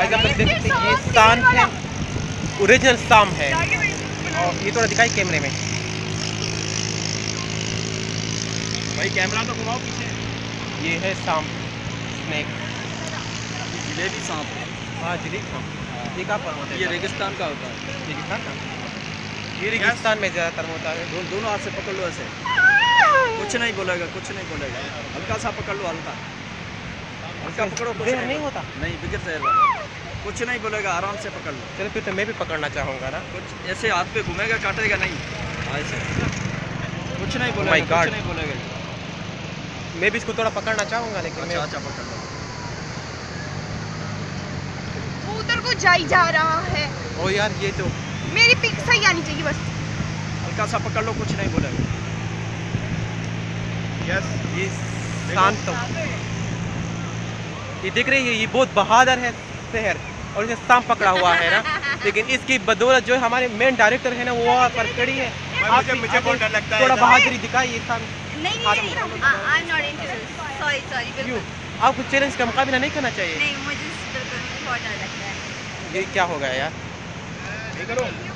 Guys आप देख सकते हैं ये सांप है, ओरिजिनल सांप है। और ये थोड़ा दिखाई कैमरे में भाई, कैमरा तो घुमाओ पीछे। ये है सांप, स्नेक। जिलेबी सांप है। हाँ जलीब सांप। ये कहाँ पर होता है? ये रेगिस्तान का होता है। रेगिस्तान का? ये रेगिस्तान में ज़्यादातर होता है। दोनों हाथ से पकड़ लो ऐसे, कुछ नहीं बोलेगा, कुछ नहीं बोलेगा। हल्का सा पकड़ लो, हल्का हल्का पकड़ो, कुछ नहीं होता। नहीं, बिगड़ जहर वाला, कुछ नहीं बोलेगा, आराम से पकड़ लो। चलो फिर तो मैं भी पकड़ना चाहूँगा ना। कुछ ऐसे हाथ पे घूमेगा, काटेगा नहीं, ऐसे कुछ नहीं my बोलेगा, God. कुछ नहीं बोलेगा। मैं भी इसको थोड़ा पकड़ना चाहूँगा लेकिन मैं अच्छा पकड़ लो। वो उधर को जाई जा रहा है। ओ यार ये तो मेरी पिक सही आनी चाहिए बस। हल्का सा पकड़ लो, कुछ नहीं बोलेगा। यस, ये शांत तो ये देख रही है, ये बहुत बहादुर है शहर और इसे सांप पकड़ा हुआ है ना। लेकिन इसकी बदौलत जो हमारे मेन डायरेक्टर है ना वो वहाँ पर खड़ी है। मुझे बहुत डर लगता है। थोड़ा बहादुरी दिखाइए सांप। नहीं I am not interested, sorry बिल्कुल आपको चैलेंज का मुकाबला नहीं करना चाहिए। नहीं, मुझे बिल्कुल बहुत डर लगता है। ये क्या हो गया यार? नहीं करो।